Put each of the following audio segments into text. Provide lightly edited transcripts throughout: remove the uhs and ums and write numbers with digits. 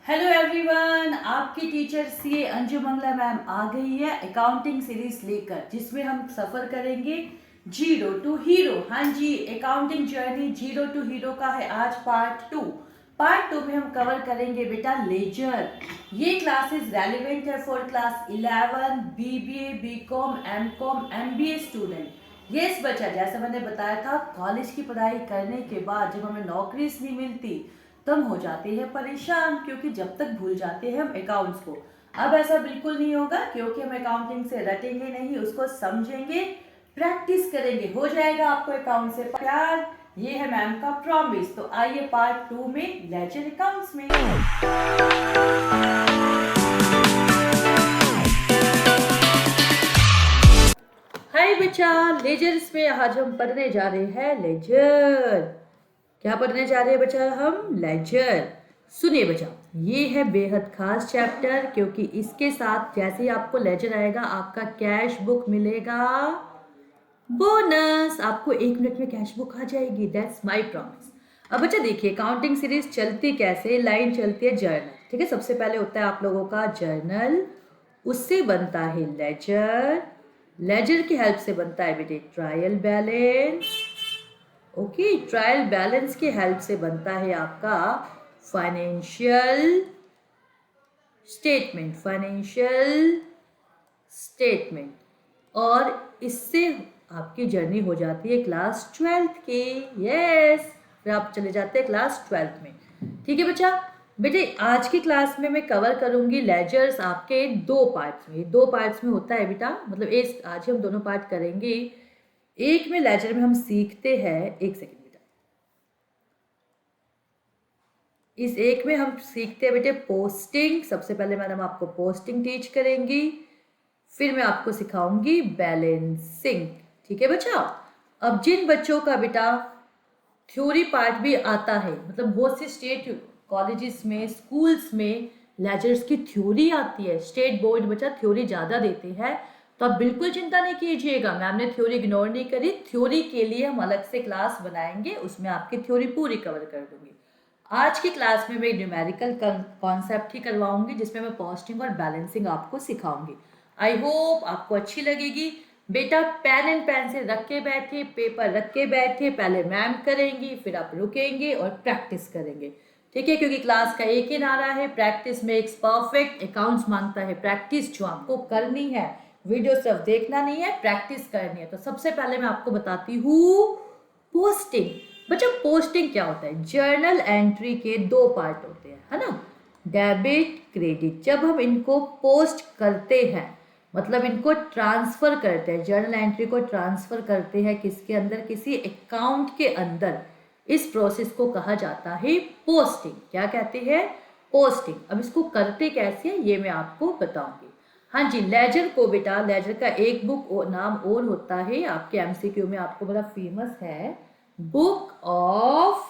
Hello everyone, आपकी teacher CA Anju Mangla ma'am आ गई है अकाउंटिंग सीरीज लेकर, जिसमें हम सफर करेंगे जीरो टू हीरो। हाँ जी, accounting journey zero to hero का है आज पार्ट टू में हम कवर करेंगे बेटा लेजर। ये क्लासेस रेलिवेंट है for class 11 BBA BCom MCom MBA student. Yes बच्चा, जैसा मैंने बताया था, कॉलेज की पढ़ाई करने के बाद जब हमें नौकरी नहीं मिलती तब हो जाते हैं परेशान, क्योंकि जब तक भूल जाते हैं हम अकाउंट्स को। अब ऐसा बिल्कुल नहीं होगा, क्योंकि हम अकाउंटिंग से रटेंगे नहीं, उसको समझेंगे, प्रैक्टिस करेंगे, हो जाएगा आपको अकाउंट से प्यार। ये है मैम का प्रॉमिस। तो आइए पार्ट 2 में लेजर अकाउंट्स में। हाय बच्चा, लेजर्स में आज हम पढ़ने जा रहे हैं लेजर। क्या पढ़ने जा रहे हैं बच्चा? हम लेजर। सुनिए बच्चा, ये है बेहद खास चैप्टर, क्योंकि इसके साथ जैसे ही आपको लेजर आएगा आपका कैश बुक मिलेगा बोनस। आपको 1 मिनट में कैश बुक आ जाएगी, दैट्स माय प्रॉमिस। अब बच्चा देखिए, काउंटिंग सीरीज चलती कैसे, लाइन चलती है जर्नल। ठीक है, सबसे पहले होता है आप लोगों का जर्नल, उससे बनता है लेजर, लेजर की हेल्प से बनता है बेटे trial balance. Okay, trial balance की हेल्प से बनता है आपका फाइनेंशियल स्टेटमेंट, और इससे आपकी जर्नी हो जाती है क्लास 12th की। यस, फिर आप चले जाते हैं क्लास 12th में। ठीक है बच्चा, बेटे आज की क्लास में मैं कवर करूंगी लेजर्स आपके 2 पार्ट्स में। 2 पार्ट्स में होता है बेटा, मतलब इस आज हम दोनों पार्ट करेंगे। एक में लेजर में हम सीखते हैं, एक सेकेंड बेटा, इस एक में हम सीखते हैं बेटे पोस्टिंग। सबसे पहले मैडम आपको पोस्टिंग टीच करेंगी, फिर मैं आपको सिखाऊंगी बैलेंसिंग। ठीक है बच्चा। अब जिन बच्चों का बेटा थ्योरी पार्ट भी आता है, मतलब बहुत से स्टेट कॉलेजेस में स्कूल्स में लेजर्स की थ्योरी आती है, स्टेट बोर्ड बच्चा थ्योरी ज़्यादा देते हैं, तो आप बिल्कुल चिंता नहीं कीजिएगा, मैम ने थ्योरी इग्नोर नहीं करी। थ्योरी के लिए हम अलग से क्लास बनाएंगे, उसमें आपकी थ्योरी पूरी कवर कर दूंगी। आज की क्लास में मैं न्यूमेरिकल कॉन्सेप्ट ही करवाऊंगी, जिसमें मैं पोस्टिंग और बैलेंसिंग आपको सिखाऊंगी। आई होप आपको अच्छी लगेगी। बेटा पेन एंड पेंसिल रख के बैठे, पेपर रख के बैठे, पहले मैम करेंगी, फिर आप रुकेंगे और प्रैक्टिस करेंगे। ठीक है, क्योंकि क्लास का एक ही नारा है, प्रैक्टिस मेक्स परफेक्ट। अकाउंट्स मांगता है प्रैक्टिस, जो आपको करनी है। वीडियो सिर्फ देखना नहीं है, प्रैक्टिस करनी है। तो सबसे पहले मैं आपको बताती हूँ पोस्टिंग। बच्चा पोस्टिंग क्या होता है? जर्नल एंट्री के 2 पार्ट होते हैं, है ना, डेबिट क्रेडिट। जब हम इनको पोस्ट करते हैं, मतलब इनको ट्रांसफर करते हैं, जर्नल एंट्री को ट्रांसफर करते हैं किसके अंदर? किसी अकाउंट के अंदर। इस प्रोसेस को कहा जाता है पोस्टिंग। क्या कहते हैं? पोस्टिंग। अब इसको करते कैसे हैं ये मैं आपको बताऊंगी। हाँ जी, लेजर को बेटा, लेजर का एक बुक नाम और होता है, आपके एमसीक्यू में आपको बड़ा फेमस है, बुक ऑफ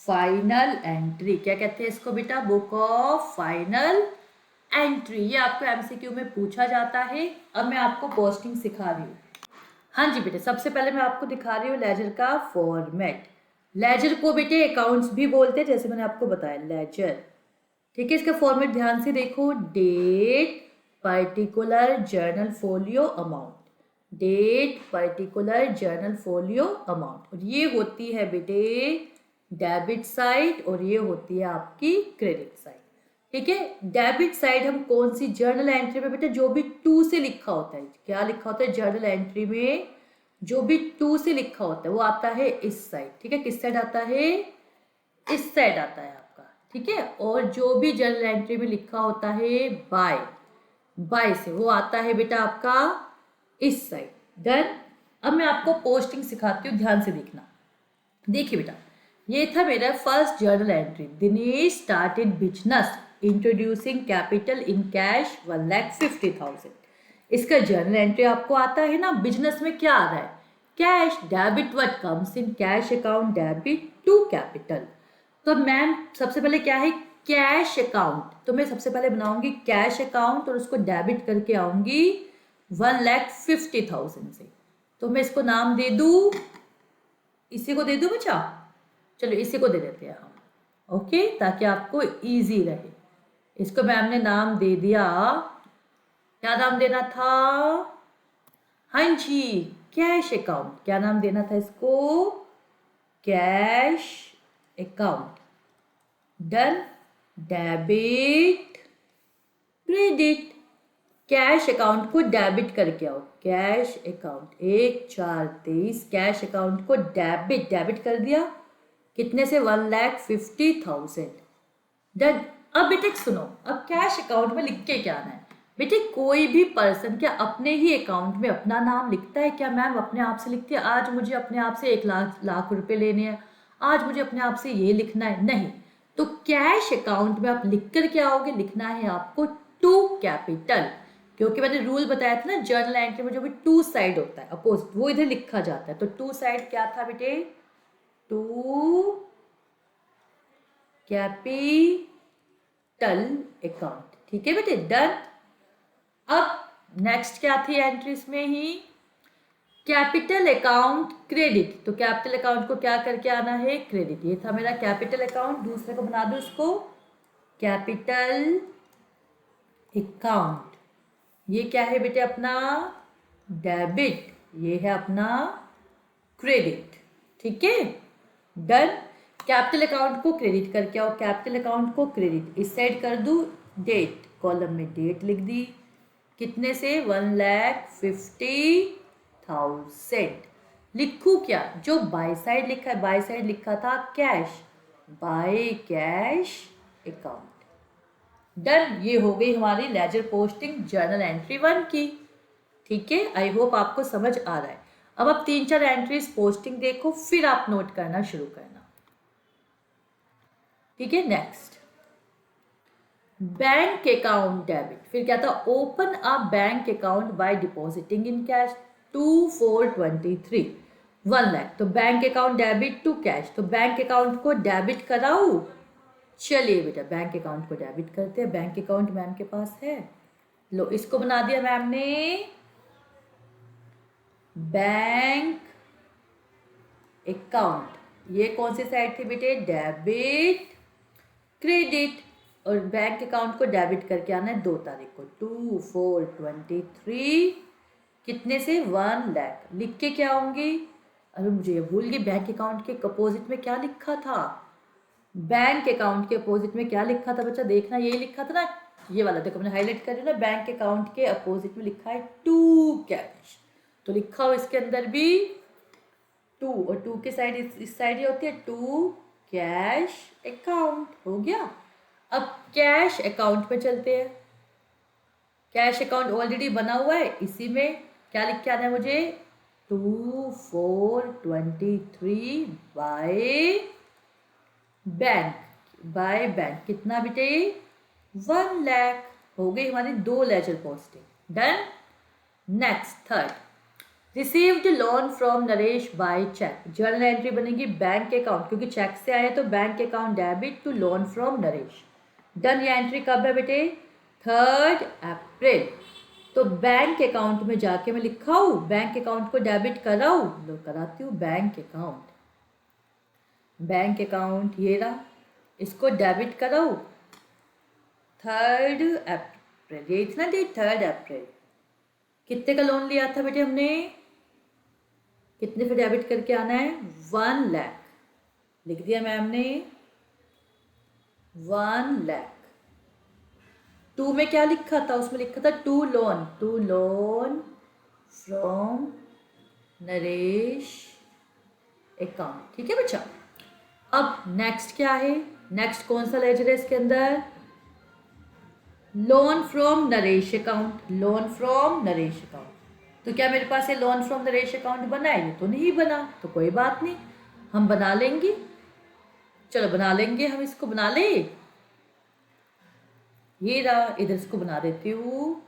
फाइनल एंट्री। क्या कहते हैं इसको बेटा? Book of final entry. ये आपको एमसीक्यू में पूछा जाता है। अब मैं आपको पोस्टिंग सिखा रही हूँ। हाँ जी बेटे, सबसे पहले मैं आपको दिखा रही हूँ लेजर का फॉर्मेट। लेजर को बेटे अकाउंट्स भी बोलते हैं, जैसे मैंने आपको बताया लेजर। ठीक है, इसका फॉर्मेट ध्यान से देखो, date particular journal folio amount, date particular journal folio amount. और ये होती है बेटे डेबिट साइड, और ये होती है आपकी क्रेडिट साइड। ठीक है, डेबिट साइड हम कौन सी? जर्नल एंट्री में बेटा जो भी 2 से लिखा होता है। क्या लिखा होता है जर्नल एंट्री में? जो भी 2 से लिखा होता है वो आता है इस साइड। ठीक है, किस साइड आता है? इस साइड आता है आपका। ठीक है, और जो भी जर्नल एंट्री में लिखा होता है बाय से, वो आता है बेटा आपका इस साइड। डन। अब मैं आपको पोस्टिंग सिखाती हूँ, ध्यान से देखना। देखिए बेटा, ये था मेरा first journal entry. Dinesh started business introducing capital in cash 1,50,000। इसका जर्नल एंट्री आपको आता है ना, बिजनेस में क्या आ रहा है? Cash. Debit what comes in cash account, debit to capital. तो मैम सबसे पहले क्या है? Cash account. तो मैं सबसे पहले बनाऊंगी कैश अकाउंट, और उसको डेबिट करके आऊंगी 1,50,000 से। तो मैं इसको नाम दे दूं, इसी को दे दूं बच्चा? चलो इसी को दे देते हैं हम, ओके, ताकि आपको इजी रहे। इसको मैम ने नाम दे दिया, क्या नाम देना था? हाँ जी, कैश अकाउंट। क्या नाम देना था इसको? Cash account. Done. Debit credit. Cash account को डेबिट करके आओ। कैश अकाउंट 1/4/23 कैश अकाउंट को डेबिट डेबिट कर दिया। कितने से? 1,50,000। डन। अब बेटे सुनो, अब कैश अकाउंट में लिख के क्या आना है? बेटे कोई भी पर्सन क्या अपने ही अकाउंट में अपना नाम लिखता है क्या? मैम अपने आप से लिखती है, आज मुझे अपने आप से 1 लाख रुपए लेने हैं, आज मुझे अपने आप से ये लिखना है, नहीं। तो कैश अकाउंट में आप लिख कर क्या आओगे? लिखना है आपको टू कैपिटल, क्योंकि मैंने रूल बताया था ना जर्नल एंट्री में, जो भी टू साइड होता है अपोजिट, वो इधर लिखा जाता है। तो टू साइड क्या था बेटे? To capital account. ठीक है बेटे, डन। अब नेक्स्ट क्या थी एंट्रीज में ही? Capital account credit. तो कैपिटल अकाउंट को क्या करके आना है? क्रेडिट। ये था मेरा कैपिटल अकाउंट। दूसरे को बना दो इसको कैपिटल अकाउंट। ये क्या है बेटे अपना? डेबिट। ये है अपना क्रेडिट। ठीक है, डन। कैपिटल अकाउंट को क्रेडिट करके आओ। कैपिटल अकाउंट को क्रेडिट इस साइड कर दूं। डेट कॉलम में डेट लिख दी। कितने से? 1,50,000। लिखूं क्या? जो बाय साइड लिखा है, बाय साइड लिखा था cash, by cash account. Done. ये हो गई हमारी लेजर पोस्टिंग जर्नल एंट्री 1 की। ठीक है, आई होप आपको समझ आ रहा है। अब आप 3-4 एंट्रीज पोस्टिंग देखो, फिर आप नोट करना शुरू करना। ठीक है, नेक्स्ट बैंक अकाउंट डेबिट। फिर क्या था? Open a bank account by depositing in cash 2,423 1 lakh. तो bank account debit to cash, तो बैंक अकाउंट को डेबिट कराऊ। चलिए बेटा बैंक अकाउंट को डेबिट करते हैं। बैंक अकाउंट मैम के पास है, लो इसको बना दिया मैम ने बैंक अकाउंट। ये कौन सी साइड थी बेटे? Debit credit. और बैंक अकाउंट को डेबिट करके आना है 2 तारीख को 2/4/23। कितने से? 1 लाख। लिख के क्या होंगी? अरे मुझे ये भूल गई, बैंक अकाउंट के अपोजिट में क्या लिखा था? बैंक अकाउंट के अपोजिट में क्या लिखा था बच्चा? देखना, यही लिखा था ना, ये वाला देखो मैंने हाईलाइट कर रही हूँ ना। बैंक अकाउंट के अपोजिट में लिखा है टू कैश, तो लिखा हो इसके अंदर भी टू, और टू की साइड इस साइड ही होती है टू कैश अकाउंट। हो गया। अब कैश अकाउंट पे चलते हैं। कैश अकाउंट ऑलरेडी बना हुआ है, इसी में क्या लिख के आना है मुझे? 2/4/23 बाय बैंक। बाय बैंक कितना बेटे? 1 लाख। हो गई हमारी 2 ledger posting. Done. Next third, received loan from Naresh by cheque. Journal entry बनेगी बैंक अकाउंट, क्योंकि चेक से आए तो bank account debit to loan from Naresh. Done. ये एंट्री कब है बेटे? 3 अप्रैल। तो बैंक अकाउंट में जाके मैं लिखा हूँ बैंक अकाउंट को डेबिट कराऊ, लो कराती हूँ बैंक अकाउंट। बैंक अकाउंट ये रहा, इसको डेबिट कराऊ 3 अप्रैल। ये इतना डेट 3 अप्रैल। कितने का लोन लिया था बेटे हमने? कितने पे डेबिट करके आना है? 1 लाख। लिख दिया मैम ने 1 लाख। टू में क्या लिखा था? उसमें लिखा था to loan from Naresh account. ठीक है बच्चा। अब नेक्स्ट क्या है? नेक्स्ट कौन सा लेजर है इसके अंदर? Loan from Naresh account. Loan from Naresh account. तो क्या मेरे पास ये लोन फ्रॉम नरेश अकाउंट बना है? ये तो नहीं बना, तो कोई बात नहीं, हम बना लेंगे। चलो बना लेंगे, हम इसको बना ले। ये रहा, इधर इसको बना देती हूँ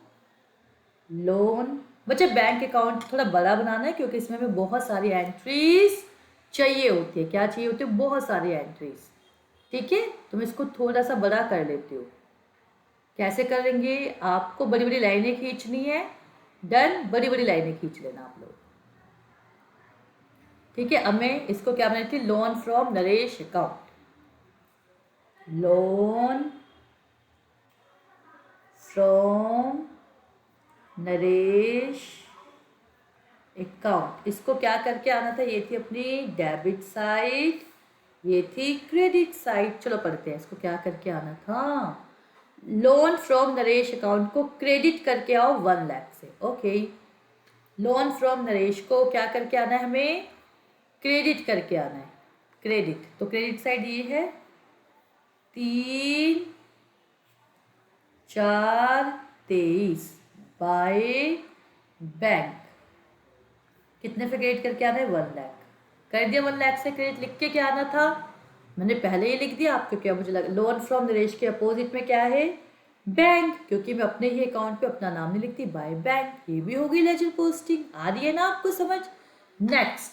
लोन। बच्चे बैंक अकाउंट थोड़ा बड़ा बनाना है, क्योंकि इसमें हमें बहुत सारी एंट्रीज चाहिए होती है। क्या चाहिए होती है? बहुत सारी एंट्रीज। ठीक है, तो मैं इसको थोड़ा सा बड़ा कर लेती हूँ। कैसे करेंगे? आपको बड़ी बड़ी लाइनें खींचनी है। डन। बड़ी बड़ी लाइनें खींच लेना आप लोग। ठीक है, अब मैं इसको क्या बनाई थी? Loan from Naresh account. Loan from Naresh account. इसको क्या करके आना था, ये थी अपनी डेबिट साइड, ये थी क्रेडिट साइड। चलो पढ़ते हैं इसको क्या करके आना था। लोन फ्रॉम नरेश अकाउंट को क्रेडिट करके आओ 1 लाख से। ओके, लोन फ्रॉम नरेश को क्या करके आना है, हमें क्रेडिट करके आना है। क्रेडिट, तो क्रेडिट साइड ये है 3, 4, 23 बाय बैंक। कितने से क्रेडिट करके आना है, 1 लाख। कर दिया 1 लाख से क्रेडिट। लिख के क्या आना था, मैंने पहले ही लिख दिया आपको, क्या मुझे लगा लोन फ्रॉम नरेश के अपोजिट में क्या है, बैंक, क्योंकि मैं अपने ही अकाउंट पे अपना नाम नहीं लिखती, बाय बैंक। ये भी हो गई लेजर पोस्टिंग। आ रही है ना आपको समझ। Next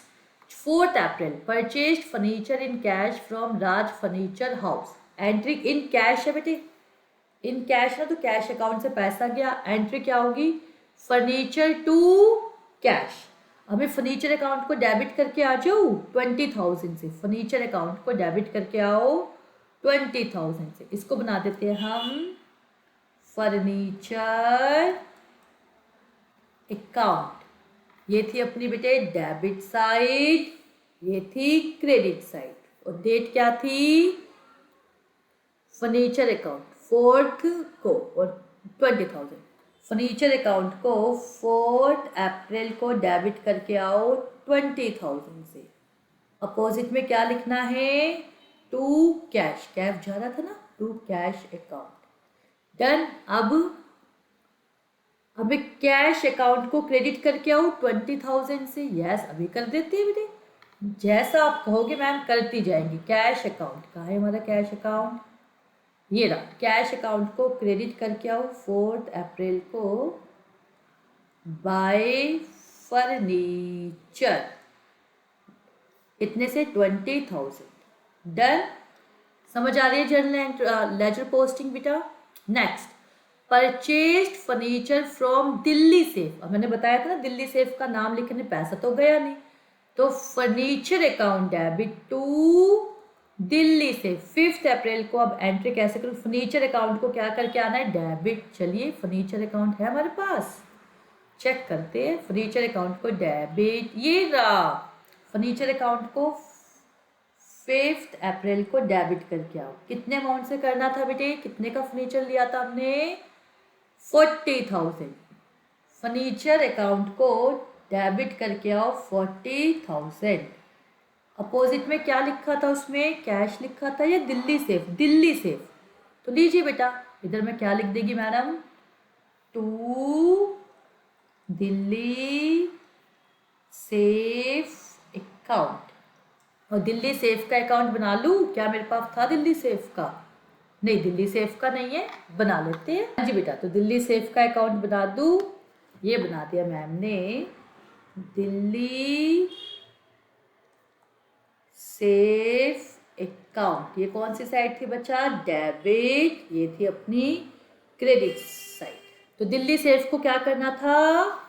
4 April purchased furniture in cash from Raj furniture house. Entry in cash है बेटे, इन कैश ना, तो कैश अकाउंट से पैसा गया। एंट्री क्या होगी, फर्नीचर टू कैश। हमें फर्नीचर अकाउंट को डेबिट करके आ जाओ 20,000 से। फर्नीचर अकाउंट को डेबिट करके आओ 20,000 से। इसको बना देते हैं हम फर्नीचर अकाउंट। ये थी अपनी बेटे डेबिट साइड, ये थी क्रेडिट साइड। और डेट क्या थी, फर्नीचर अकाउंट 4th को और 20,000। फर्नीचर अकाउंट को 4 अप्रैल को डेबिट करके आओ 20,000 से। अपोजिट में क्या लिखना है, टू कैश, कैश जा रहा था ना, टू कैश अकाउंट। डन। अब अभी कैश अकाउंट को क्रेडिट करके आओ 20,000 से। यस, अभी कर देते हैं बेटे, जैसा आप कहोगे मैम करती जाएंगी। कैश अकाउंट कहाँ है हमारा, कैश अकाउंट ये रहा। कैश अकाउंट को क्रेडिट करके आओ 4 अप्रैल को बाय फर्नीचर, इतने से 20,000। डन। समझ आ रही है जर्नल लेजर पोस्टिंग बेटा। Next purchased furniture from Delhi safe. अब मैंने बताया था ना दिल्ली सेफ का नाम लिखने पैसा तो गया नहीं, तो furniture account debit to Delhi से 5 अप्रैल को। अब एंट्री कैसे करूँ, फर्नीचर अकाउंट को क्या करके आना है, डेबिट। चलिए फर्नीचर अकाउंट है हमारे पास, चेक करते हैं। फर्नीचर अकाउंट को डेबिट, ये रहा। फर्नीचर अकाउंट को 5 अप्रैल को डेबिट करके आओ। कितने अमाउंट से करना था बेटे, कितने का फर्नीचर लिया था हमने, 40,000। फर्नीचर अकाउंट को डेबिट करके आओ 40,000। अपोजिट में क्या लिखा था, उसमें कैश लिखा था या दिल्ली सेफ, दिल्ली सेफ। तो लीजिए बेटा, इधर में क्या लिख देगी madam, to Delhi safe account. और दिल्ली सेफ का अकाउंट बना लूँ क्या, मेरे पास था दिल्ली सेफ का, नहीं दिल्ली सेफ का नहीं है, बना लेते हैं। हाँ जी बेटा, तो दिल्ली सेफ का अकाउंट बना दूँ, ये बना दिया मैम ने, दिल्ली सेफ अकाउंट। ये कौन सी साइड थी बच्चा, डेबिट, ये थी अपनी क्रेडिट साइड। तो दिल्ली सेफ को क्या करना था,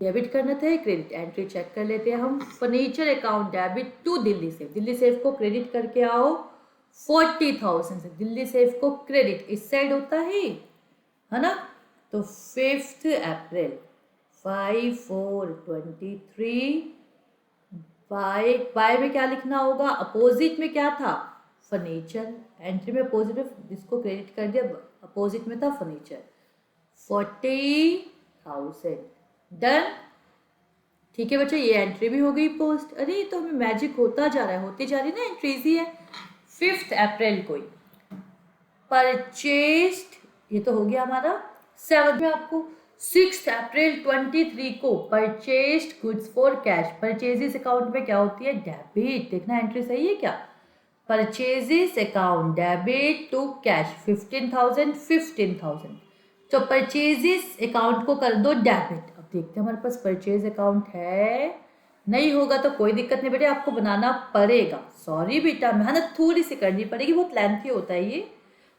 डेबिट करना था, क्रेडिट। एंट्री चेक कर लेते हैं हम, furniture account debit to Delhi safe. Delhi safe को क्रेडिट करके आओ 40,000 से। दिल्ली सेफ को क्रेडिट इस साइड होता है ना। तो 5 अप्रैल 5/4/23 बाय में क्या लिखना होगा, अपोजिट में क्या था, फर्नीचर। एंट्री में अपोजिट में जिसको क्रेडिट कर दिया, अपोजिट में था फर्नीचर, 40,000। डन। ठीक है बच्चा, ये एंट्री भी हो गई पोस्ट। अरे तो हमें मैजिक होता जा रहा है, होती जा रही है ना, एंट्री इजी है। 5 अप्रैल को परचेस्ड, ये तो हो गया हमारा। 7 में आपको 6 अप्रैल 23 को purchased goods for cash. Purchases account में क्या होती है, डेबिट। देखना एंट्री सही है क्या, purchases account debit to cash 15,000। तो परचेजेस अकाउंट को कर दो डेबिट। अब देखते हैं हमारे पास परचेज अकाउंट है, नहीं होगा तो कोई दिक्कत नहीं बेटे, आपको बनाना पड़ेगा। सॉरी बेटा, मेहनत थोड़ी सी करनी पड़ेगी, बहुत लेंथी होता है ये,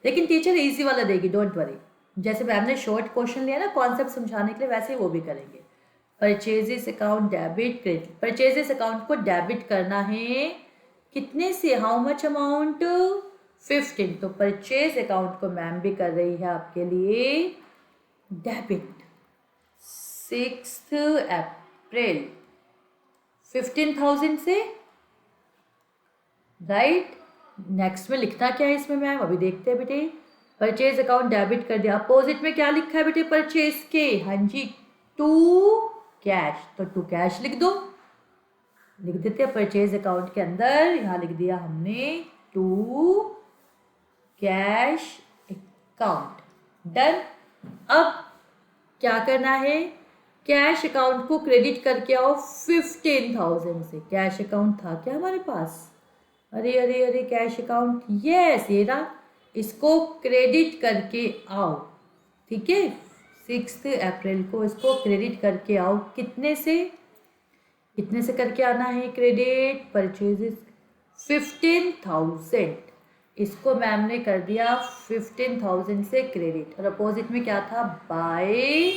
लेकिन टीचर इजी वाला देगी, डोंट वरी। जैसे मैम ने शॉर्ट क्वेश्चन लिया ना कॉन्सेप्ट समझाने के लिए, वैसे ही वो भी करेंगे। Purchases account debit credit. Purchases account को डेबिट करना है कितने से, हाउ मच अमाउंट, 15, तो परचेज अकाउंट को मैम भी कर रही है आपके लिए डेबिट। 6 अप्रैल 15,000 से, राइट। नेक्स्ट में लिखना क्या है इसमें मैम, अभी देखते हैं बेटे। परचेज अकाउंट डेबिट कर दिया, अपोजिट में क्या लिखा है बेटे परचेज के, हाँ जी, टू कैश, तो टू कैश लिख दो, लिख देते हैं परचेज अकाउंट के अंदर, यहां लिख दिया हमने टू कैश अकाउंट, डन। अब क्या करना है, कैश अकाउंट को क्रेडिट करके आओ 15,000 से। कैश अकाउंट था क्या हमारे पास, अरे अरे अरे कैश अकाउंट, यस ये रहा, इसको क्रेडिट करके आओ, ठीक है। 6 अप्रैल को इसको क्रेडिट करके आओ, कितने से, कितने से करके आना है क्रेडिट, परचेजेस 15,000, इसको मैम ने कर दिया 15,000 से क्रेडिट, और अपोजिट में क्या था, बाय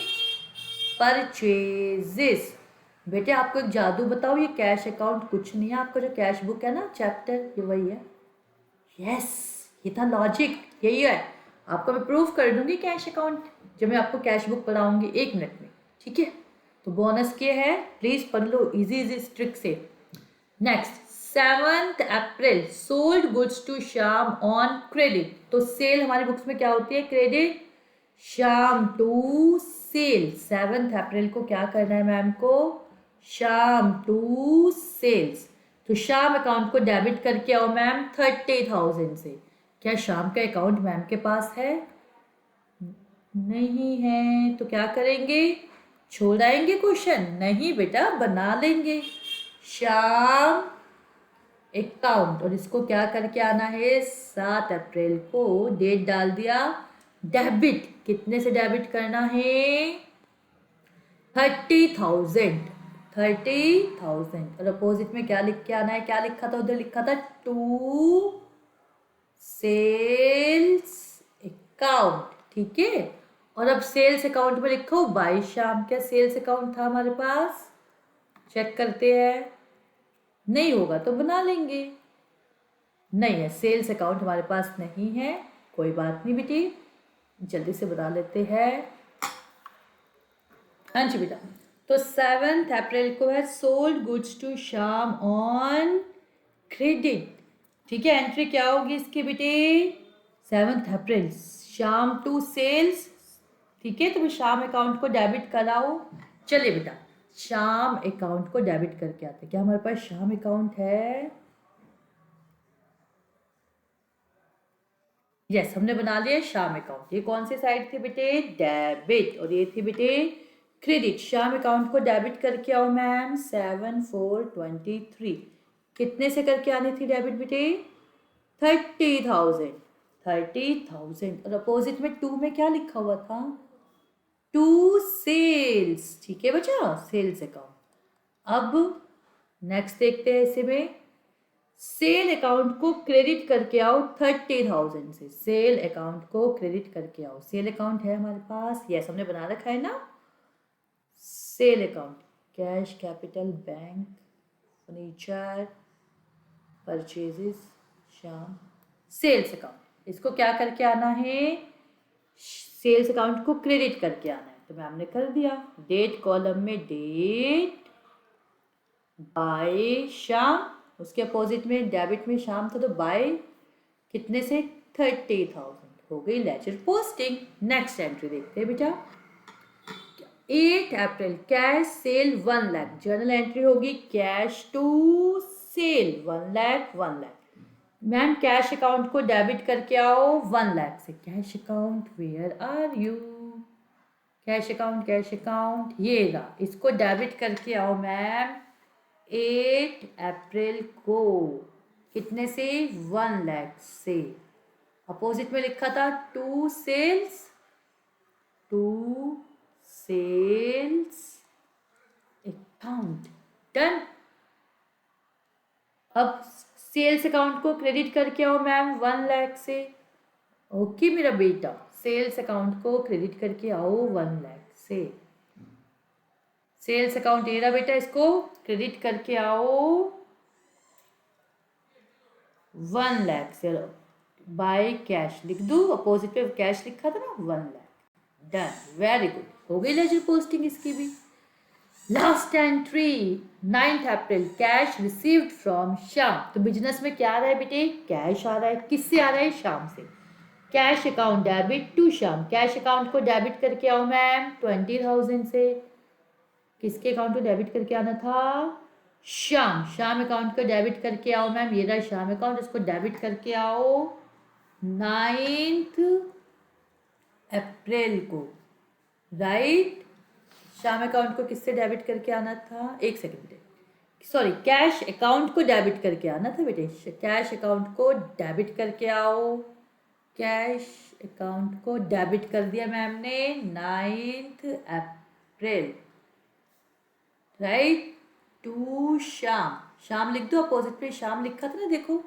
परचेजेस। बेटे आपको एक जादू बताओ, ये कैश अकाउंट कुछ नहीं है, आपका जो कैश बुक है ना चैप्टर, ये वही है, यस ये था लॉजिक, यही है। आपको मैं प्रूफ कर दूंगी कैश अकाउंट जब मैं आपको कैश बुक पढ़ाऊंगी 1 मिनट में, ठीक है। तो बोनस के है, प्लीज पढ़ लो इजी इजी ट्रिक से। Next 7 April sold goods to Shyam on credit, तो सेल हमारी बुक्स में क्या होती है, credit, Shyam to sale. 7 April को क्या करना है मैम को, श्याम टू सेल्स, तो श्याम अकाउंट को डेबिट करके आओ मैम 30,000 से। क्या श्याम का अकाउंट मैम के पास है, नहीं है, तो क्या करेंगे, छोड़ आएंगे क्वेश्चन, नहीं बेटा बना लेंगे श्याम अकाउंट, और इसको क्या करके आना है 7 अप्रैल को, डेट डाल दिया, डेबिट, कितने से डेबिट करना है 30,000, 30,000, और अपोजिट में क्या लिख के आना है, क्या लिखा था उधर, लिखा था टू सेल्स अकाउंट, ठीक है। और अब सेल्स अकाउंट में लिखो बाय श्याम, क्या सेल्स अकाउंट था हमारे पास, चेक करते हैं, नहीं होगा तो बना लेंगे, नहीं है सेल्स अकाउंट हमारे पास नहीं है, कोई बात नहीं बेटी, जल्दी से बना लेते हैं, हाँ जी बेटा। तो 7 अप्रैल को है sold goods to Shyam on credit, ठीक है। एंट्री क्या होगी इसकी बेटे, 7 अप्रैल श्याम टू सेल्स, ठीक है। तो मैं श्याम अकाउंट को डेबिट कराओ, चलिए बेटा श्याम अकाउंट को डेबिट करके आते, क्या हमारे पास श्याम अकाउंट है, यस हमने बना लिया श्याम अकाउंट। ये कौन सी साइड थी बेटे, डेबिट, और ये थी बेटे क्रेडिट। श्याम अकाउंट को डेबिट करके आओ मैम 7/4/23, कितने से करके आनी थी डेबिट बेटे, 30,000, 30,000, और अपोजिट में 2 में क्या लिखा हुआ था, टू सेल्स, ठीक है बच्चा, सेल्स अकाउंट। अब नेक्स्ट देखते हैं इसे में, सेल अकाउंट को क्रेडिट करके आओ 30,000 से, सेल अकाउंट को क्रेडिट करके आओ, सेल अकाउंट है हमारे पास, यस हमने बना रखा है ना, sale account, cash capital bank furniture purchases Shyam, sales account, इसको क्या करके आना है, सेल्स अकाउंट को क्रेडिट करके आना है, तो मैम ने कर दिया, डेट कॉलम में डेट बाय श्याम, उसके अपोजिट में डेबिट में श्याम था, तो बाय कितने से 30,000, हो गई लेजर पोस्टिंग। नेक्स्ट एंट्री देखते हैं बेटा, 8 April cash sale 1 lakh, journal entry होगी cash to sale 1 lakh 1 lakh, ma'am cash account को डेबिट करके आओ 1 लाख से, cash account where are you, cash account ये रहा, इसको डेबिट करके आओ मैम 8 अप्रैल को, कितने से 1 लाख से, अपोजिट में लिखा था टू सेल्स अकाउंट, डन। अब सेल्स अकाउंट को क्रेडिट करके आओ मैम 1 लाख से, ओके मेरा बेटा, सेल्स अकाउंट को क्रेडिट करके आओ 1 लाख से, सेल्स अकाउंट ये रहा बेटा, इसको क्रेडिट करके आओ 1 लाख से, बाय कैश लिख दूँ, अपोजिट पे कैश लिखा था ना, 1 लाख। डन, वेरी गुड, हो गई लेजर पोस्टिंग इसकी भी। Last entry 9 April, cash received from Shyam. तो बिजनेस में क्या आ रहा है बेटे, कैश आ रहा है। किससे आ रहा है, श्याम से। Cash account debit to Shyam, cash account को डेबिट करके आओ मैम 20,000 से। किसके अकाउंट को डेबिट करके आना था, श्याम। श्याम अकाउंट को डेबिट करके आओ मैम, ये रहा श्याम अकाउंट, इसको डेबिट करके आओ 9 अप्रैल को, राइट। श्याम अकाउंट को किससे डेबिट करके आना था, एक सेकंड बेटे, सॉरी, कैश अकाउंट को डेबिट करके आना था बेटे। कैश अकाउंट को डेबिट करके आओ, कैश अकाउंट को डेबिट कर दिया मैम ने 9 अप्रैल, राइट, टू श्याम। श्याम लिख दो, अपोजिट पे श्याम लिखा था ना, देखो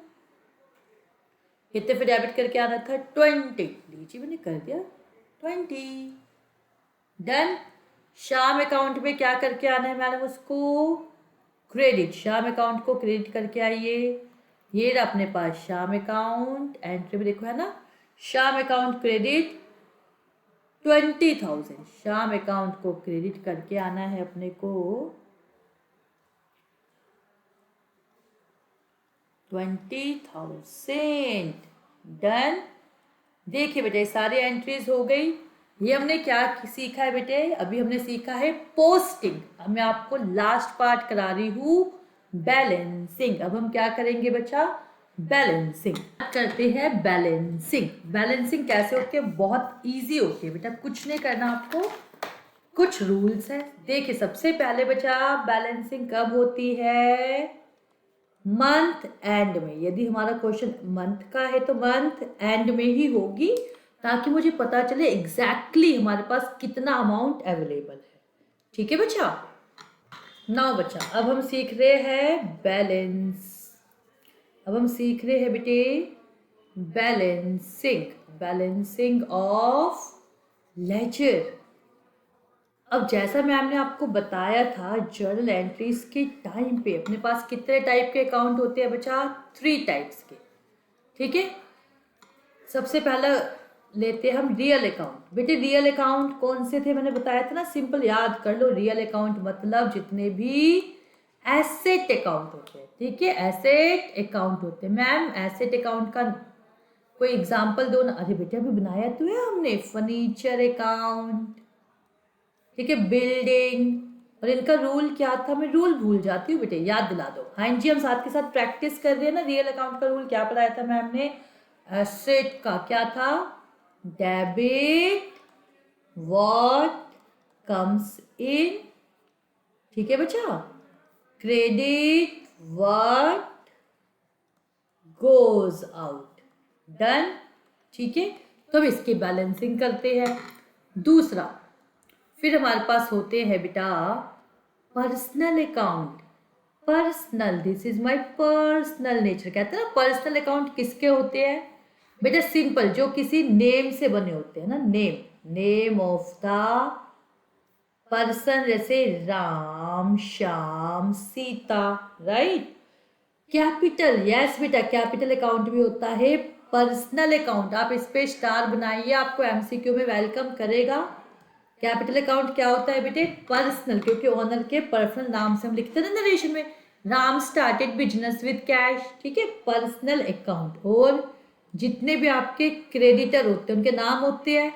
कितने पे डेबिट करके आना था, 20। लीजिए मैंने कर दिया 20। डन। श्याम अकाउंट में क्या करके आना है मैडम, उसको क्रेडिट। श्याम अकाउंट को क्रेडिट करके आइए, ये रहा अपने पास श्याम अकाउंट, एंट्री में देखो है ना, Shyam account credit 20,000। Shyam account को क्रेडिट करके आना है अपने को 20,000। डन। देखिए बेटे सारी एंट्रीज हो गई। ये हमने क्या सीखा है बेटे, अभी हमने सीखा है पोस्टिंग। अब मैं आपको लास्ट पार्ट करा रही हूँ बैलेंसिंग। अब हम क्या करेंगे बच्चा, बैलेंसिंग करते हैं। बैलेंसिंग, बैलेंसिंग कैसे होती है, बहुत इजी होती है बेटा, कुछ नहीं करना आपको, कुछ रूल्स है। देखिए सबसे पहले बच्चा बैलेंसिंग कब होती है, मंथ एंड में। यदि हमारा क्वेश्चन मंथ का है तो मंथ एंड में ही होगी, ताकि मुझे पता चले एग्जैक्टली हमारे पास कितना अमाउंट अवेलेबल है। ठीक है बच्चा। नाउ बच्चा अब हम सीख रहे हैं बैलेंस। अब हम सीख रहे हैं बेटे बैलेंसिंग, बैलेंसिंग ऑफ लेजर। अब जैसा मैम ने आपको बताया था जर्नल एंट्रीज के टाइम पे अपने पास कितने टाइप के अकाउंट होते हैं बच्चा, 3 टाइप्स के। ठीक है, सबसे पहला लेते हैं हम रियल अकाउंट। बेटे रियल अकाउंट कौन से थे, मैंने बताया था ना, सिंपल याद कर लो। रियल अकाउंट मतलब जितने भी एसेट अकाउंट होते हैं। ठीक है, एसेट अकाउंट होते हैं। मैम एसेट अकाउंट का कोई एग्जांपल दो ना। अरे बेटा अभी बनाया तो है हमने, फर्नीचर अकाउंट, ठीक है, बिल्डिंग। और इनका रूल क्या था, मैं रूल भूल जाती हूँ बेटे, याद दिला दो। हाँ जी, हम साथ के साथ प्रैक्टिस कर रहे हैं ना। रियल अकाउंट का रूल क्या पढ़ाया था मैम ने, एसेट का क्या था, डेबिट व्हाट कम्स इन, ठीक है बच्चा, credit what goes out. Done. ठीक है, तो अब इसकी बैलेंसिंग करते हैं। दूसरा फिर हमारे पास होते हैं बेटा personal account. Personal, this is my personal nature. कहते हैं ना पर्सनल अकाउंट किसके होते हैं बेटा, सिंपल जो किसी नेम से बने होते हैं ना, name, name of the person, जैसे Ram, Shyam, Sita, right. Capital, yes बेटा कैपिटल अकाउंट भी होता है पर्सनल अकाउंट। आप इस पे स्टार बनाइए, आपको एमसीक्यू में वेलकम करेगा। कैपिटल अकाउंट क्या होता है बेटे, पर्सनल, क्योंकि ओनर के पर्सनल नाम से हम लिखते हैं ना नरेशन में, Ram started business with cash. ठीक है, पर्सनल अकाउंट। और जितने भी आपके क्रेडिटर होते हैं उनके नाम होते हैं,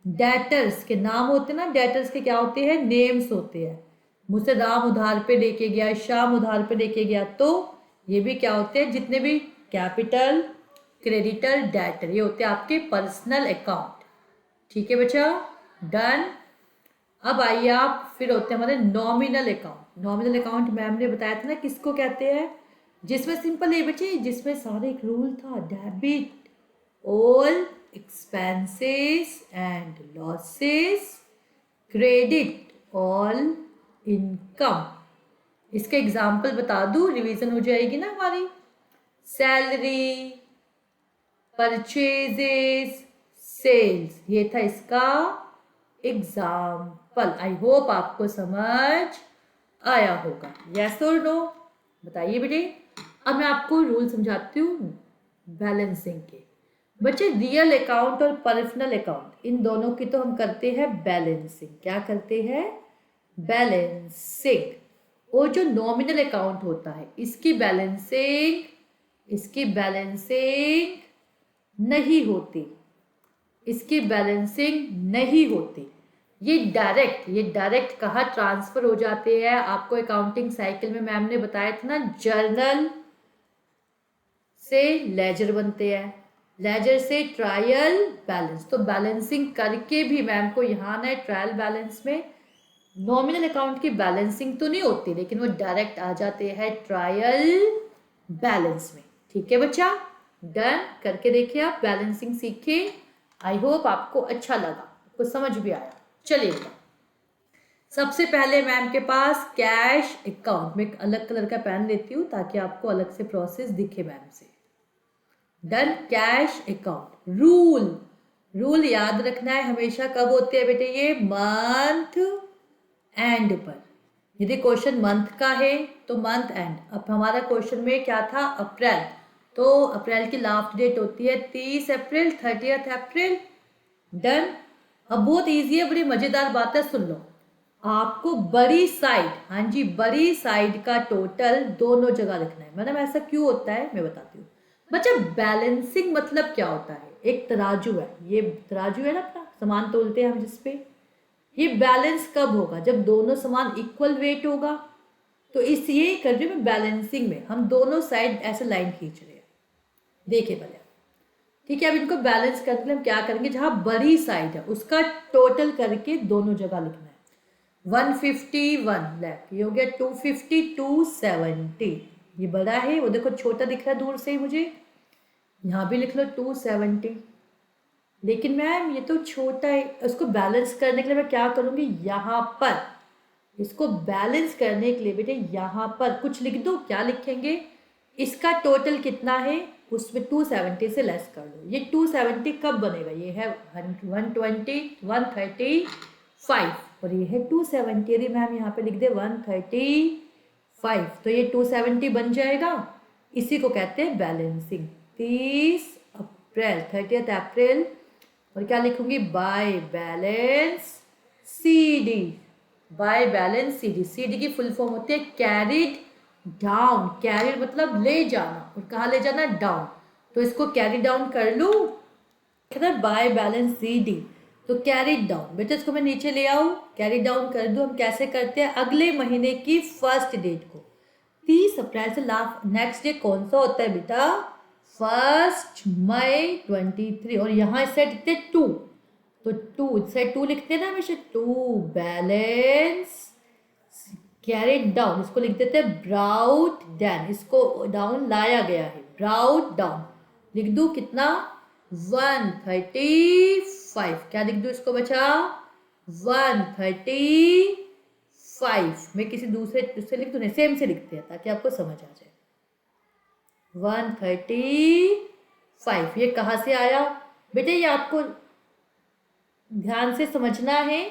डेटर्स के नाम होते हैं ना, डेटर्स के क्या होते हैं, नेम्स होते हैं। मुझसे राम उधार पे लेके गया, श्याम उधार पे लेके गया, तो ये भी क्या होते हैं, जितने भी कैपिटल, क्रेडिटर, डेटर, ये होते हैं आपके पर्सनल अकाउंट। ठीक है बच्चा, डन। अब आइए आप, फिर होते हैं हमारे nominal account. Nominal account ma'am ने बताया था ना किसको कहते हैं, जिसमें सिंपल है बच्चे, जिसमें सारे एक रूल था, debit all expenses and losses, credit all income. इसके एग्जाम्पल बता दूं, रिवीजन हो जाएगी ना हमारी। सैलरी, परचेजेस, सेल्स, ये था इसका एग्जाम्पल। आई होप आपको समझ आया होगा, यस और नो, बताइए बेटे। अब मैं आपको रूल समझाती हूँ बैलेंसिंग के। बच्चे रियल अकाउंट और पर्सनल अकाउंट इन दोनों की तो हम करते हैं बैलेंसिंग। क्या करते हैं? बैलेंसिंग। और जो नॉमिनल अकाउंट होता है इसकी बैलेंसिंग नहीं होती, इसकी बैलेंसिंग नहीं होती। ये डायरेक्ट कहाँ ट्रांसफर हो जाते हैं? आपको अकाउंटिंग साइकिल में मैम ने बताया था ना, जर्नल से लेजर बनते हैं, लेजर से ट्रायल बैलेंस। तो बैलेंसिंग करके भी मैम को यहाँ ना ट्रायल बैलेंस में नॉमिनल अकाउंट की बैलेंसिंग तो नहीं होती, लेकिन वो डायरेक्ट आ जाते हैं ट्रायल बैलेंस में। ठीक है बच्चा, डन। करके देखिए आप, बैलेंसिंग सीखे। आई होप आपको अच्छा लगा, आपको समझ भी आया। चलिए सबसे पहले मैम के पास कैश अकाउंट में एक अलग कलर का पेन लेती हूँ ताकि आपको अलग से प्रोसेस दिखे मैम से। डन। कैश अकाउंट रूल याद रखना है हमेशा। कब होते हैं बेटे? ये मंथ एंड पर। यदि क्वेश्चन मंथ का है तो मंथ एंड। अब हमारा क्वेश्चन में क्या था? अप्रैल, तो अप्रैल की लास्ट डेट होती है 30 अप्रैल, 30 अप्रैल। डन। अब बहुत इजी है, बड़ी मजेदार बात है, सुन लो। आपको बड़ी साइड, हाँ जी, बड़ी साइड का टोटल दोनों जगह लिखना है। मैडम ऐसा क्यों होता है मैं बताती हूँ। बच्चा बैलेंसिंग मतलब क्या होता है? एक तराजू है, ये तराजू है ना अपना, सामान तोलते हैं हम जिसपे। ये बैलेंस कब होगा? जब दोनों सामान इक्वल वेट होगा। तो इस ये कर रही हूँ मैं बैलेंसिंग में, हम दोनों साइड ऐसे लाइन खींच रहे हैं। देखिए भले, ठीक है। अब इनको बैलेंस करने के लिए हम क्या करेंगे? जहां बड़ी साइड है उसका टोटल करके दोनों जगह लिखना है। 151 लाख, ये हो गया 250, 270। ये बड़ा है, वो देखो छोटा दिख रहा है दूर से ही मुझे। यहाँ भी लिख लो 270। लेकिन मैम ये तो छोटा है, इसको बैलेंस करने के लिए मैं क्या करूँगी? यहाँ पर इसको बैलेंस करने के लिए बेटे यहाँ पर कुछ लिख दो। क्या लिखेंगे? इसका टोटल कितना है उसमें 270 से लेस कर दो। ये 270 कब बनेगा? ये है 120, 135 और ये है 270। यदि मैम यहाँ पे लिख दे 135 तो ये 270 बन जाएगा। इसी को कहते हैं बैलेंसिंग। 30 अप्रैल, 30 अप्रैल। और क्या लिखूंगी? By balance CD. By balance CD. CD की फुल फॉर्म होती है कैरिड डाउन। कैरिड मतलब ले जाना, और कहाँ ले जाना? डाउन। तो इसको कैरी डाउन कर लूँ, बाय बैलेंस सीडी। तो कैरिड डाउन, बेटा इसको मैं नीचे ले आऊँ, कैरी डाउन कर दूँ। हम कैसे करते हैं? अगले महीने की फर्स्ट डेट को, 30 अप्रैल से लास्ट नेक्स्ट डे कौन सा होता है बेटा? 1 मई 23। और यहाँ इस साइड लिखते 2, तो 2 इस साइड 2 लिखते हैं ना हमेशा। 2 बैलेंस कैरिड डाउन, इसको लिख देते हैं ब्राउट डाउन। इसको डाउन लाया गया है, ब्राउट डाउन। लिख दूं कितना? 135। क्या लिख दूं इसको बचा? 135। मैं किसी दूसरे उससे लिख दूं? नहीं, सेम से लिखते हैं ताकि आपको समझ आ जाए। 135। ये कहाँ से आया बेटे? ये आपको ध्यान से समझना है।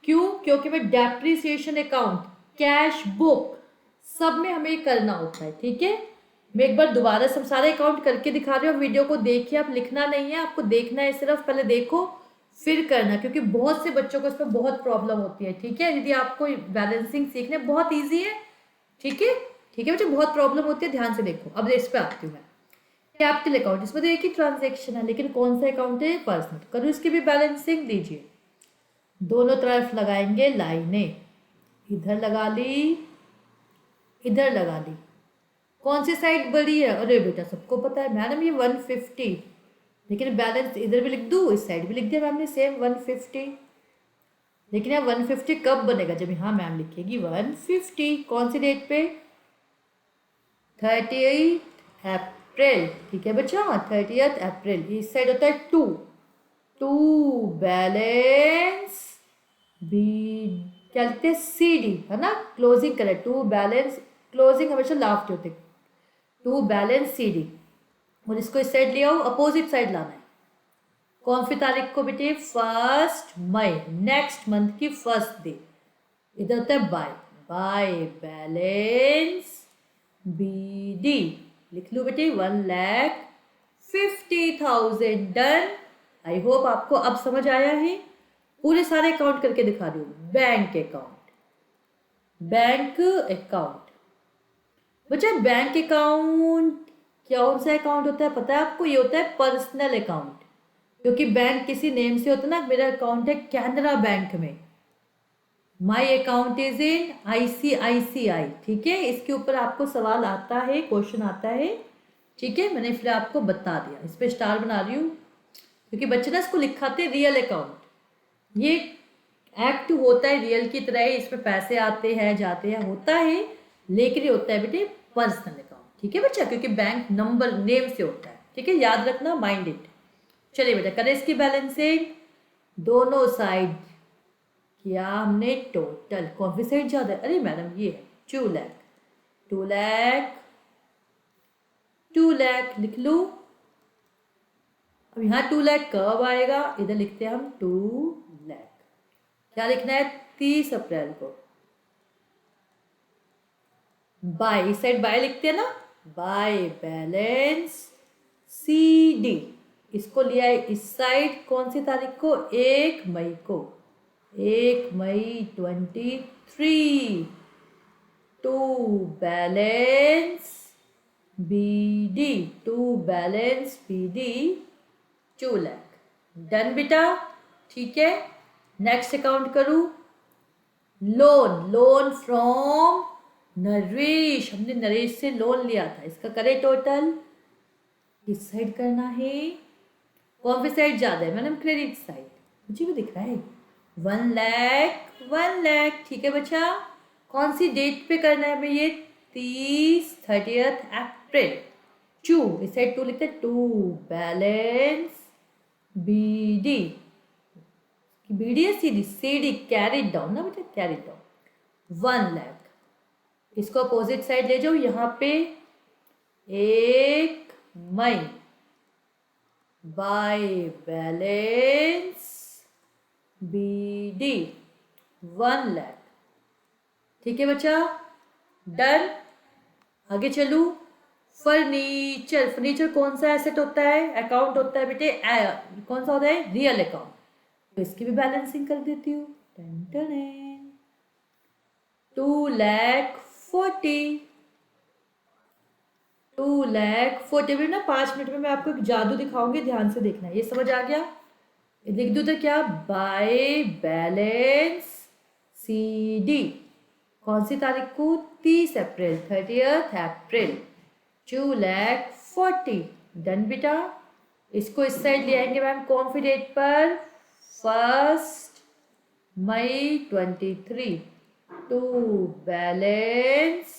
क्यों? क्योंकि मैं डेप्रिसिएशन अकाउंट, कैश बुक, सब में हमें करना होता है। ठीक है, मैं एक बार दोबारा सब सारे अकाउंट करके दिखा रही हूँ। वीडियो को देखिए, आप लिखना नहीं है, आपको देखना है सिर्फ। पहले देखो फिर करना, क्योंकि बहुत से बच्चों को इसमें बहुत प्रॉब्लम होती है। ठीक है, यदि आपको बैलेंसिंग सीखने बहुत ईजी है। ठीक है, ठीक है बच्चे, बहुत प्रॉब्लम होती है, ध्यान से देखो। अब इस पर आती हूँ मैं। कैपिटल अकाउंट, इसमें तो एक ही ट्रांजेक्शन है, लेकिन कौन सा अकाउंट है? पर्सनल। करूँ इसकी भी बैलेंसिंग? लीजिए, दोनों तरफ लगाएंगे लाइनें। इधर लगा ली, इधर लगा ली। कौन सी साइड बड़ी है? अरे बेटा सबको पता है मैडम, ये 150। लेकिन बैलेंस इधर भी लिख दूँ, इस साइड भी लिख दिया मैम ने सेम 150। लेकिन यहाँ 150 कब बनेगा? जब यहाँ मैम लिखेगी 150। कौन सी डेट पे? 30 अप्रैल। ठीक है बच्चा, 30 अप्रैल। इस साइड होता है 2 बैलेंस बी, क्या लिखते हैं? सी डी, है ना, क्लोजिंग कलर। 2 बैलेंस, क्लोजिंग हमेशा लास्ट होते। 2 बैलेंस सी डी। और इसको इस साइड ले आओ, अपोजिट साइड लाना है। कौन सी तारीख को बेटे? 1 मई, नेक्स्ट मंथ की फर्स्ट डे। इधर होता है बाय बैलेंस बी डी। लिख लो बेटे 50,000 डन। आई होप आपको अब समझ आया है। पूरे सारे अकाउंट करके दिखा रही हूँ। Bank account, bank account. बच्चा बैंक अकाउंट कौन सा अकाउंट होता है पता है आपको? ये होता है पर्सनल अकाउंट, क्योंकि बैंक किसी नेम से होता है ना। मेरा अकाउंट है कैनरा बैंक में, my account is in ICICI। ठीक है, इसके ऊपर आपको सवाल आता है, क्वेश्चन आता है। ठीक है, मैंने फिर आपको बता दिया। इस पर स्टार बना रही हूँ क्योंकि बच्चे ना इसको लिखाते रियल अकाउंट। ये एक्ट होता है रियल की तरह ही, इसमें पैसे आते हैं जाते हैं होता है, लेकिन ये होता है बेटे पर्सनल अकाउंट। ठीक है बच्चा, क्योंकि बैंक नंबर नेम से होता है। ठीक है, याद रखना, माइंड इट। चलिए बेटा करें इसकी बैलेंसिंग। दोनों साइड किया हमने टोटल। कौन सी साइड ज्यादा है? अरे मैडम ये है 2 लाख। 2 लाख 2 लाख लिख लो। अब यहाँ 2 लाख कब आएगा? इधर लिखते हैं हम 2 लाख। क्या लिखना है? 30 अप्रैल को। बाय, इस साइड बाय लिखते हैं ना, बाय बैलेंस CD। इसको लिया है इस साइड कौन सी तारीख को? 1 मई को। 1 May 23 to balance BD, to balance BD 2 lakh. Done बेटा। ठीक है, नेक्स्ट अकाउंट करूं। Loan, loan from Naresh. हमने नरेश से लोन लिया था, इसका करें टोटल। किस साइड करना है? कौन सी साइड ज्यादा है मैडम? Credit side. मुझे भी दिख रहा है 1 लाख 1 लाख। ठीक है बच्चा, कौन सी डेट पे करना है हमें ये? 30 अप्रैल। 2 इस साइड 2 लिखते हैं, टू बैलेंस BD। BD या CD? CD कैरिड डाउन ना बेटा, कैरिड डाउन 1 लाख। इसको अपोजिट साइड ले जाओ, यहाँ पे 1 May by balance BD 1 lakh. ठीक है बच्चा, डन। आगे चलू। फर्नीचर, फर्नीचर कौन सा एसेट होता है? अकाउंट होता है बेटे, कौन सा होता है? Real account. तो इसकी भी बैलेंसिंग कर देती हूँ। 2 लाख 40। 2 लाख 40 में ना 5 मिनट में मैं आपको एक जादू दिखाऊंगी, ध्यान से देखना। ये समझ आ गया? लिख दूँ तो क्या? बाय बैलेंस CD कौन सी तारीख को? 30 अप्रैल, 30 अप्रैल 2 लाख 40। डन बेटा। इसको इस साइड ले आएंगे मैम कौन सी डेट पर? 1 May 23 to balance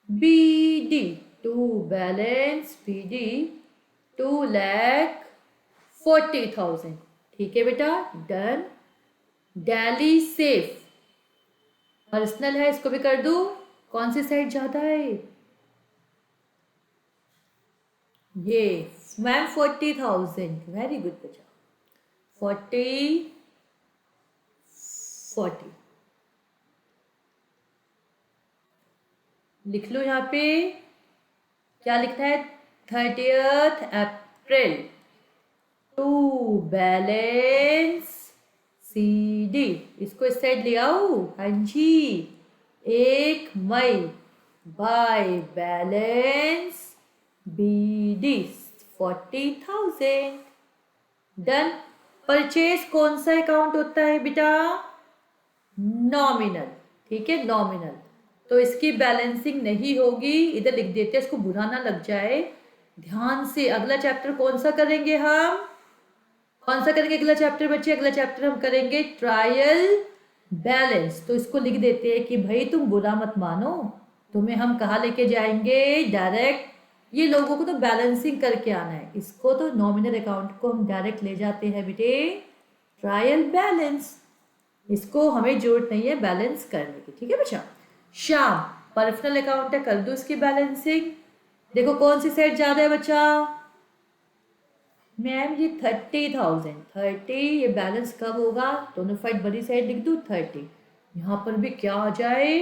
BD, to balance BD 2 lakh 40,000। ठीक है बेटा, डन। डेली सेफ पर्सनल है, इसको भी कर दूं। कौन सी साइड ज्यादा है? ये मैम 40,000। वेरी गुड बच्चा। 40 40 लिख लो। यहाँ पे क्या लिखना है? 30 अप्रैल टू बैलेंस CD। इसको इस साइड ले आओ। हाँ जी, 1 May by balance BD 40,000। Done. Purchase कौन सा अकाउंट होता है बेटा? नॉमिनल। ठीक है, नॉमिनल। तो इसकी बैलेंसिंग नहीं होगी, इधर लिख देते हैं, इसको बुरा ना लग जाए। ध्यान से अगला चैप्टर कौन सा करेंगे हम? कौन सा करेंगे अगला चैप्टर बच्चे? अगला चैप्टर हम करेंगे ट्रायल बैलेंस। तो इसको लिख देते हैं कि भाई तुम बुरा मत मानो, तुम्हें हम कहाँ लेके जाएंगे? डायरेक्ट ये लोगों को तो बैलेंसिंग करके आना है, इसको तो नॉमिनल अकाउंट को हम डायरेक्ट ले जाते हैं बेटे ट्रायल बैलेंस। इसको हमें जरूरत नहीं है बैलेंस करने की। ठीक है बच्चा। श्याम पर्सनल अकाउंट है, कर दो इसकी बैलेंसिंग। देखो कौन सी साइड ज्यादा है बच्चा? मैम ये 30,000। 30 ये बैलेंस कब होगा? दोनों साइड बड़ी साइड लिख दो 30। यहाँ पर भी क्या आ जाए?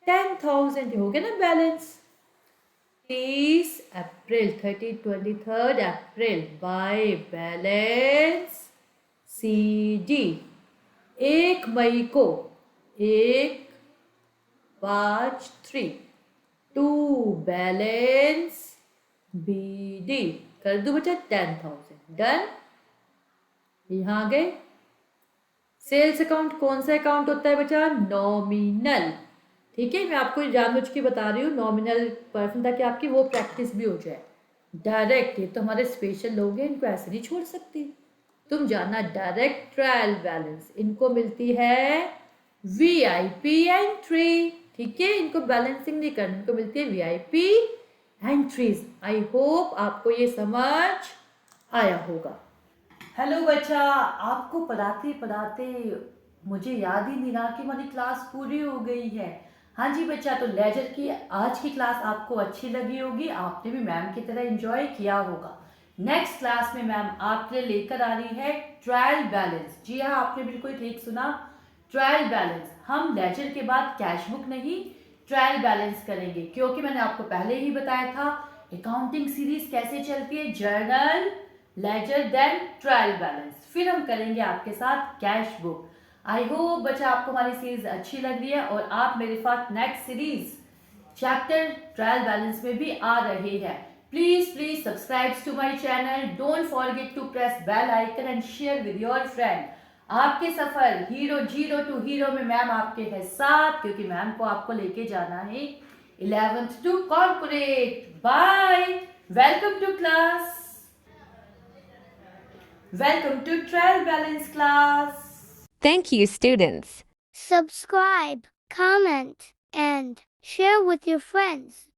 10,000 हो गया ना balance. April 23rd April by balance CD। 1 May को 153 टू बैलेंस BD कर दो बच्चा 10,000। डन। यहाँ आ गए। सेल्स अकाउंट कौन सा अकाउंट होता है बच्चा? नॉमिनल। ठीक है, मैं आपको जानबूझ के बता रही हूँ नॉमिनल पर्सन, ताकि आपकी वो प्रैक्टिस भी हो जाए। डायरेक्ट, ये तो हमारे स्पेशल लोग हैं, इनको ऐसे नहीं छोड़ सकती। तुम जानना, डायरेक्ट ट्रायल बैलेंस इनको मिलती है VIP एंट्री। ठीक है, इनको बैलेंसिंग नहीं करनी, इनको मिलती है VIP एंट्रीज। आई होप आपको ये समझ आया होगा। हेलो बच्चा, आपको पढ़ाते पढ़ाते मुझे याद ही नहीं रहा कि हमारी क्लास पूरी हो गई है। हाँ जी बच्चा, तो लेजर की आज की क्लास आपको अच्छी लगी होगी, आपने भी मैम की तरह एंजॉय किया होगा। नेक्स्ट क्लास में मैम आपके लिए लेकर आ रही है ट्रायल बैलेंस। जी हाँ, आपने बिल्कुल ठीक सुना, ट्रायल बैलेंस। हम लेजर के बाद कैश बुक नहीं, ट्रायल बैलेंस करेंगे, क्योंकि मैंने आपको पहले ही बताया था अकाउंटिंग सीरीज कैसे चलती है, journal, ledger, then trial balance, फिर हम करेंगे आपके साथ कैश बुक। आई होप बच्चा आपको हमारी सीरीज अच्छी लग रही है और आप मेरे साथ next series chapter trial balance में भी आ रहे हैं। Please subscribe to my channel, don't forget to press bell icon and share with your friend. आपके सफर हीरो जीरो टू हीरो में मैम आपके है साथ, क्योंकि मैम को आपको लेके जाना है 11th to corporate. Bye, welcome to class, welcome to trial balance class. Thank you, students. Subscribe, comment, and share with your friends.